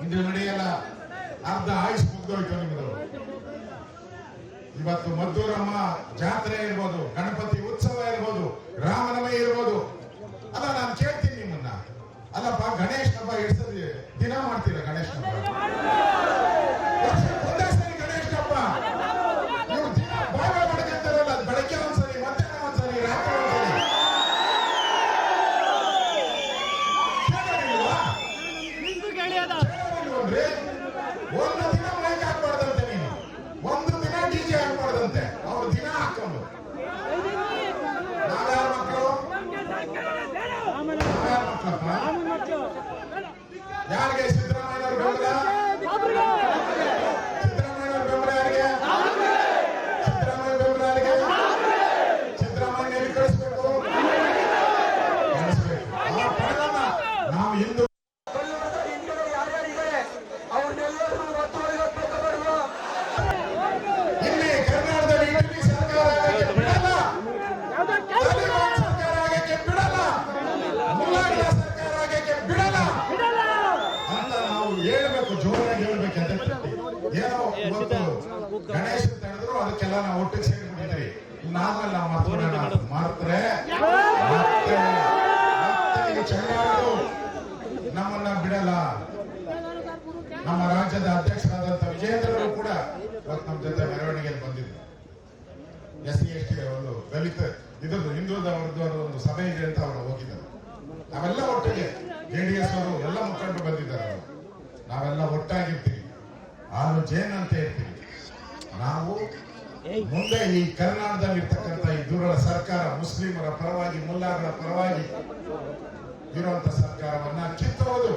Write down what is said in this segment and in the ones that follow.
ಇಂದು ನಡೆಯಲ್ಲ, ಅರ್ಧ ಆಯುಷ್ ಮುಗ್ದೋಯ್ತು ನಿಮ್ಮದು. ಇವತ್ತು ಮದ್ದೂರಮ್ಮ ಜಾತ್ರೆ ಇರ್ಬೋದು, ಗಣಪತಿ ಉತ್ಸವ ಇರ್ಬೋದು, ರಾಮನವಮಿ ಇರ್ಬೋದು. ಅಲ್ಲ, ನಾನು ಕೇಳ್ತೀನಿ ನಿಮ್ಮನ್ನ, ಅಲ್ಲಪ್ಪ ಗಣೇಶ್ ಹಬ್ಬ ಎಷ್ಟು ದಿನ ಮಾಡ್ತೀರಾ? ಗಣೇಶ್ ಹಬ್ಬ ಒಂದೇ ಸರಿ ಗಣೇಶ್ ಹಬ್ಬ ನೀವು ದಿನ ಭಾಗ ಮಾಡ್ಕೊಂತಾರಲ್ಲ, ಬೆಳಗ್ಗೆ ಒಂದ್ಸರಿ, ಮಧ್ಯಾಹ್ನ ಒಂದ್ಸರಿ, ರಾತ್ರಿ ಒಂದ್ಸರಿ. ಒಂದು ದಿನ ಮೈಕ್ ಹಾಕ್ಬಾರ್ದಂತೆ ನೀನು, ಒಂದು ದಿನ ಡಿಜೆ ಹಾಕ್ಬಾರ್ದಂತೆ. ಅವ್ರು ದಿನ ಹಾಕೊಂಡು ನಾವ್ಯಾರ ಮಕ್ಕಳು? ಯಾರಿಗೆ? ಸಿದ್ದರಾಮಯ್ಯವ್ರ ಬೆಂಬಲ? ಸಿದ್ದರಾಮಯ್ಯವ್ರ ಬೆಂಬಲ ಯಾರಿಗೆ? ಸಿದ್ದರಾಮಯ್ಯ ಬೆಂಬಲ ಯಾರಿಗೆ? ಸಿದ್ದರಾಮಯ್ಯ ಕಳಿಸ್ಬೇಕು, ನಾವು ಹಿಂದೂ ಇಲ್ಲಿ ಕರ್ನಾಟಕದಲ್ಲಿ ಸರ್ಕಾರ ಬಿಡಲ್ಲ, ಸರ್ಕಾರ ಆಗಕ್ಕೆ ಬಿಡಲ್ಲ, ಮುಲಾಜಿನ ಸರ್ಕಾರ ಆಗಕ್ಕೆ ಬಿಡಲ್ಲ ಅಂತ ನಾವು ಹೇಳ್ಬೇಕು, ಜೋರಾಗಿ ಹೇಳ್ಬೇಕಂತ. ಏನೋ ಇವತ್ತು ಗಣೇಶ ತಡೆದ್ರು, ಅದಕ್ಕೆಲ್ಲ ನಾವು ಒಟ್ಟಿಗೆ ಸೇರಿಬಿಟ್ಟಿದ್ರಿ. ಇನ್ನಾದ್ಮೇಲೆ ನಾವು ಮಾಡ್ತಾರೆ ಮತ್ತೆ ಚಂಗಾರರು ನಮ್ಮನ್ನ ಬಿಡಲ್ಲ. ನಮ್ಮ ರಾಜ್ಯದ ಅಧ್ಯಕ್ಷರಾದಂತ ವಿಜೇಂದ್ರರು ಕೂಡ ಇವತ್ತು ನಮ್ಮ ಜೊತೆ ಮೆರವಣಿಗೆಯಲ್ಲಿ ಬಂದಿದ್ರು. SC ST ಒಂದು ದಲಿತ ಇದ್ರದ್ದು ಹಿಂದುಳಿದವರದ್ದು ಒಂದು ಸಭೆ ಇದೆ ಅಂತ ಅವರು ಹೋಗಿದ್ದಾರೆ. ನಾವೆಲ್ಲ ಒಟ್ಟಿಗೆ JDS ಅವರು ಎಲ್ಲ ಮುಖಂಡರು ಬಂದಿದ್ದಾರೆ. ನಾವೆಲ್ಲ ಒಟ್ಟಾಗಿರ್ತೀವಿ, ಆರು ಜೇನ್ ಅಂತ ಇರ್ತೀವಿ. ನಾವು ಮುಂದೆ ಈ ಕರ್ನಾಟಕದಲ್ಲಿ ಇರ್ತಕ್ಕಂಥ ಈ ದುರ್ಬಲ ಸರ್ಕಾರ, ಮುಸ್ಲಿಮರ ಪರವಾಗಿ, ಮುಲ್ಲಾಗಳ ಪರವಾಗಿ ಇರುವಂತ ಸರ್ಕಾರವನ್ನ ಕಿತ್ತೋದು.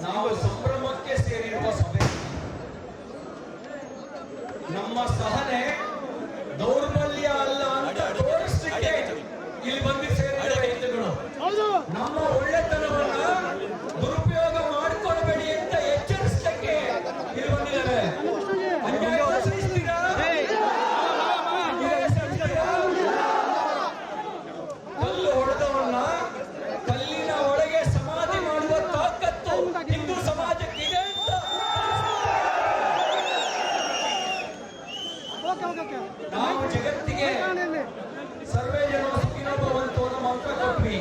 ನಾವು ಸಂಭ್ರಮಕ್ಕೆ ಸೇರಿರುವ ಸಭೆ. ನಮ್ಮ ಸಹನೆ ದೌರ್ಬಲ್ಯ ಅಲ್ಲ ಅಂತ ತೋರಿಸಲಿಕ್ಕೆ ಇಲ್ಲಿ ಬಂದು ಸೇರಿದ ಹಿಂದೂಗಳು. ನಮ್ಮ ಒಳ್ಳೆತನವನ್ನ ದುರುಪಯೋಗ ಮಾಡಿಕೊಳ್ಬೇಡಿ ಅಂತ ಎಚ್ಚರಿಸಲಿಕ್ಕೆ ಇಲ್ಲಿ ಬಂದಿದ್ದಾರೆ. ಅನ್ಯಾಯ ಸಹಿಸ್ತೀರಾ? ಕಲ್ಲು ಹೊಡೆದವನ್ನ ಕಲ್ಲಿನ ಒಳಗೆ ಸಮಾಧಿ ಮಾಡುವ ತಾಕತ್ತು ಹಿಂದೂ ಸಮಾಜಕ್ಕಿದೆ ಅಂತ ನಾವು ಜಗತ್ತಿಗೆ ಸರ್ವೇ ಜನ ಸುಖಿನೋ ಭವಂತು ಅನ್ನೋ ಮಂತ್ರ ಕೊಟ್ವಿ.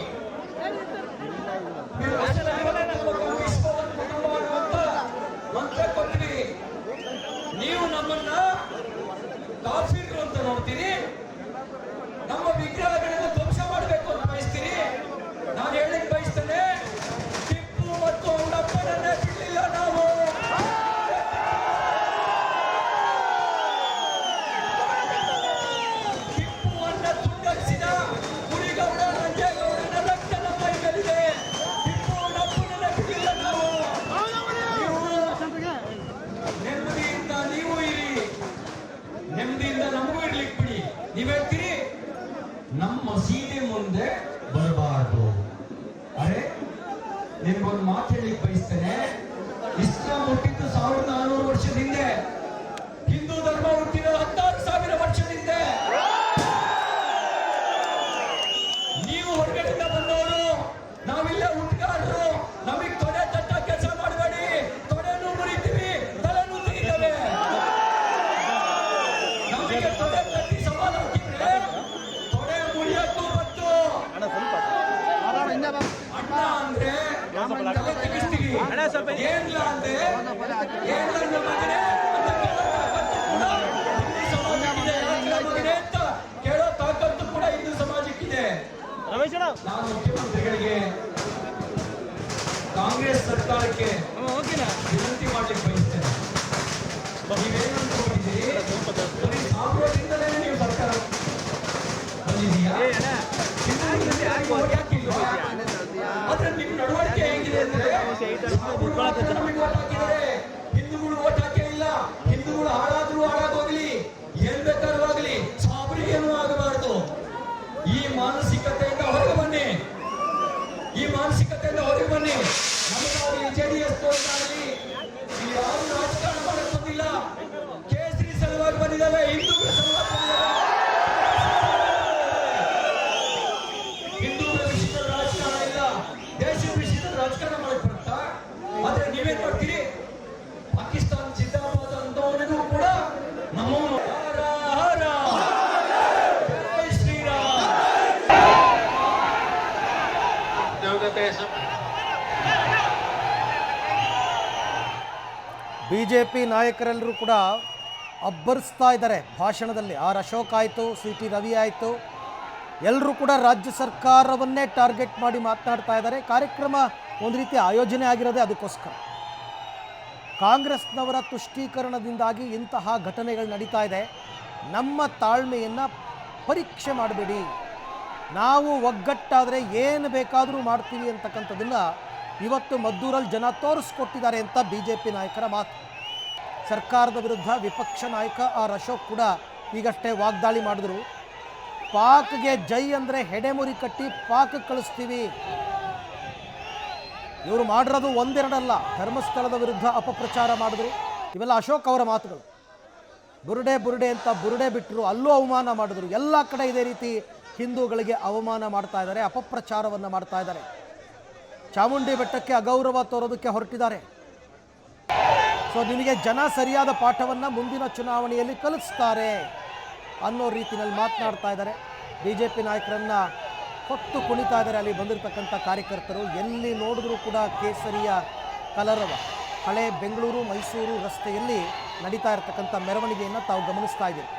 ಮಂತ್ರ ಕೊಟ್ವಿ. ನೀವು ನಮ್ಮನ್ನ ಕಾಫಿರು ಅಂತ ನೋಡ್ತೀರಿ, ನಮ್ಮ ವಿಗ್ರಹಗಳನ್ನು ಧ್ವಂಸ ಮಾಡಬೇಕು ಅಂತ ಬಯಸ್ತೀರಿ. ನಾನು ಹೇಳಲಿಕ್ಕೆ ಬಯಸ್ತೇನೆ, ಟಿಪ್ಪು ಮತ್ತು ಅವನಪ್ಪನನ್ನೇ ಬಿಡಲಿಲ್ಲ ನಾವು. ಟಿಪ್ಪುವನ್ನ ತುಂಡರಿಸಿದ ಕುರಿಗೌಡ, ನಂಜೇಗೌಡನ ರಕ್ತ ನಮ್ಮ ಮೈಯಲ್ಲಿದೆ. ಟಿಪ್ಪು ಅವನಪ್ಪನನ್ನೇ ಬಿಡಲಿಲ್ಲ ನಾವು. ನೆಮ್ಮದಿಯಿಂದ ನೀವು ಇರಿ, ನೆಮ್ಮದಿಯಿಂದ ನಮಗೂ ಇರ್ಲಿಕ್ಕೆ ಬಿಡಿ. ನೀವ್ ಹೇಳ್ತೀರಿ ನಮ್ಮ ಸೀದೆ ಮುಂದೆ ಬರಬಾರ್ದು. ಅರೆ, ನಿಮ್ಗೊಂದು ಮಾತು ಹೇಳಲಿಕ್ಕೆ ಬಯಸ್ತೇನೆ. ಇಸ್ಲಾಂ ಹುಟ್ಟಿದ್ದು 1400 ವರ್ಷದ ಹಿಂದೆ, ಹಿಂದೂ ಧರ್ಮ ಹುಟ್ಟಿದ 16,000 ವರ್ಷದ ಹಿಂದೆ. ನೀವು ಹೊರಗಡೆಯಿಂದ ಬಂದವರು, ನಾವಿಲ್ಲ ಹುಟ್ಟುಗಾರರು. ನಮಗೆ ತೊಡೆ ತಟ್ಟ ಕೆಲಸ ಮಾಡಬೇಡಿ. ತೊಡೆನೂ ಮುರಿತೀವಿ, ತಲೆನೂ ತೆಗಿತೇವೆ. ನಮಗೆ ತೊಡೆ ತಟ್ಟಿ ಸವಾಲು ಹಾಕಿದ್ರೆ ತೊಡೆ ಮುರಿಯಕ್ಕೂ ಬಂತು. ಅಣ್ಣ ಅಂದ್ರೆ ತಲೆ ತೆಗಿಸ್ತೀವಿ, ಏನ್ಲ ಅಂದ್ರೆ ಏನ್ಲ ನಮ್ಮ ಮಗನೇ ಅಂತ ಕೇಳೋ ತಾಕತ್ತು ಕೂಡ ಹಿಂದೂ ಸಮಾಜಕ್ಕಿದೆ. ನಾನು ಮುಖ್ಯಮಂತ್ರಿಗಳಿಗೆ, ಕಾಂಗ್ರೆಸ್ ಸರ್ಕಾರಕ್ಕೆ ವಿನಂತಿ ಮಾಡ್ಲಿಕ್ಕೆ ಬಯಸ್ತೇನೆ. ನೀವೇನು ಅನ್ಕೊಂಡಿದ್ದೀರಿ? ಬರೀ ಸಾಂಪ್ರದಾಯದಿಂದಲೇ ನೀವು ಸರ್ಕಾರ ಬಂದಿದೀಯಾ? ಆದ್ರೆ ನಿಮ್ ನಡವಳಿಕೆ ಹೇಗಿದೆ ಅಂದ್ರೆ, ಹಿಂದೂಗಳು ಓಟ್ ಹಾಕಿ ಮಾನಸಿಕತೆಯಿಂದ ಹೊರಗೆ ಬನ್ನಿ. ನಮಗಾಗಲಿ ಜೆಡಿಎಸ್ ಆಗಲಿ ಇಲ್ಲಿ ಯಾರು ರಾಜಕಾರಣ ಮಾಡಕ್ ಬಂದಿಲ್ಲ. ಕೇಸರಿ ಸಲುವಾಗಿ ಬಂದಿದ್ದಾವೆ, ಹಿಂದೂಗಳ ಸಲುವಾಗಿ ಬಂದಿದ್ದಾವೆ. ಹಿಂದೂಗಳ ವಿಷಯದ ರಾಜಕಾರಣ ಇಲ್ಲ, ದೇಶದ ವಿಷಯದ ರಾಜಕಾರಣ ಮಾಡಕ್ ಬರುತ್ತಾ? ಆದ್ರೆ ನೀವೇನ್ ಮಾಡ್ತೀರಿ? ಪಾಕಿಸ್ತಾನ ಜಿಂದಾಬಾದ್ ಅಂತವನಿಗೂ ಕೂಡ ನಮೋ ಹರ ಹರ ಜೈ ಶ್ರೀರಾಮ್. ಬಿಜೆಪಿ ನಾಯಕರೆಲ್ಲರೂ ಕೂಡ ಅಬ್ಬರಿಸ್ತಾ ಇದ್ದಾರೆ ಭಾಷಣದಲ್ಲಿ. ಆರ್ ಅಶೋಕ್ ಆಯಿತು, ಸಿ ಟಿ ರವಿ ಆಯಿತು, ಎಲ್ಲರೂ ಕೂಡ ರಾಜ್ಯ ಸರ್ಕಾರವನ್ನೇ ಟಾರ್ಗೆಟ್ ಮಾಡಿ ಮಾತನಾಡ್ತಾ ಇದ್ದಾರೆ. ಕಾರ್ಯಕ್ರಮ ಒಂದು ರೀತಿ ಆಯೋಜನೆ ಆಗಿರೋದೇ ಅದಕ್ಕೋಸ್ಕರ. ಕಾಂಗ್ರೆಸ್ನವರ ತುಷ್ಟೀಕರಣದಿಂದಾಗಿ ಇಂತಹ ಘಟನೆಗಳು ನಡೀತಾ ಇದೆ. ನಮ್ಮ ತಾಳ್ಮೆಯನ್ನು ಪರೀಕ್ಷೆ ಮಾಡಬೇಡಿ, ನಾವು ಒಗ್ಗಟ್ಟಾದರೆ ಏನು ಬೇಕಾದರೂ ಮಾಡ್ತೀವಿ ಅಂತಕ್ಕಂಥದ್ದನ್ನು ಇವತ್ತು ಮದ್ದೂರಲ್ಲಿ ಜನ ತೋರಿಸ್ಕೊಟ್ಟಿದ್ದಾರೆ ಅಂತ ಬಿ ಜೆ ಪಿ ನಾಯಕರ ಮಾತು. ಸರ್ಕಾರದ ವಿರುದ್ಧ ವಿಪಕ್ಷ ನಾಯಕ ಆರ್ ಅಶೋಕ್ ಕೂಡ ಈಗಷ್ಟೇ ವಾಗ್ದಾಳಿ ಮಾಡಿದ್ರು. ಪಾಕ್ಗೆ ಜೈ ಅಂದರೆ ಹೆಡೆಮುರಿ ಕಟ್ಟಿ ಪಾಕ್ ಕಳಿಸ್ತೀವಿ. ಇವರು ಮಾಡಿರೋದು ಒಂದೆರಡಲ್ಲ, ಧರ್ಮಸ್ಥಳದ ವಿರುದ್ಧ ಅಪಪ್ರಚಾರ ಮಾಡಿದ್ರು. ಇವೆಲ್ಲ ಅಶೋಕ್ ಅವರ ಮಾತುಗಳು. ಬುರುಡೆ ಬುರುಡೆ ಅಂತ ಬುರುಡೆ ಬಿಟ್ಟರು, ಅಲ್ಲೂ ಅವಮಾನ ಮಾಡಿದ್ರು. ಎಲ್ಲ ಕಡೆ ಇದೇ ರೀತಿ ಹಿಂದೂಗಳಿಗೆ ಅವಮಾನ ಮಾಡ್ತಾ ಇದ್ದಾರೆ, ಅಪಪ್ರಚಾರವನ್ನು ಮಾಡ್ತಾ ಇದ್ದಾರೆ. ಚಾಮುಂಡಿ ಬೆಟ್ಟಕ್ಕೆ ಅಗೌರವ ತೋರೋದಕ್ಕೆ ಹೊರಟಿದ್ದಾರೆ. ಸೊ ನಿಮಗೆ ಜನ ಸರಿಯಾದ ಪಾಠವನ್ನು ಮುಂದಿನ ಚುನಾವಣೆಯಲ್ಲಿ ಕಲಿಸ್ತಾರೆ ಅನ್ನೋ ರೀತಿಯಲ್ಲಿ ಮಾತನಾಡ್ತಾ ಇದ್ದಾರೆ. ಬಿ ಜೆ ಪಿ ನಾಯಕರನ್ನು ಹೊತ್ತು ಕುಣಿತಾ ಇದ್ದಾರೆ ಅಲ್ಲಿ ಬಂದಿರತಕ್ಕಂಥ ಕಾರ್ಯಕರ್ತರು. ಎಲ್ಲಿ ನೋಡಿದ್ರೂ ಕೂಡ ಕೇಸರಿಯ ಕಲರವ. ಹಳೆ ಬೆಂಗಳೂರು ಮೈಸೂರು ರಸ್ತೆಯಲ್ಲಿ ನಡೀತಾ ಇರತಕ್ಕಂಥ ಮೆರವಣಿಗೆಯನ್ನು ತಾವು ಗಮನಿಸ್ತಾ ಇದ್ದೀರಿ.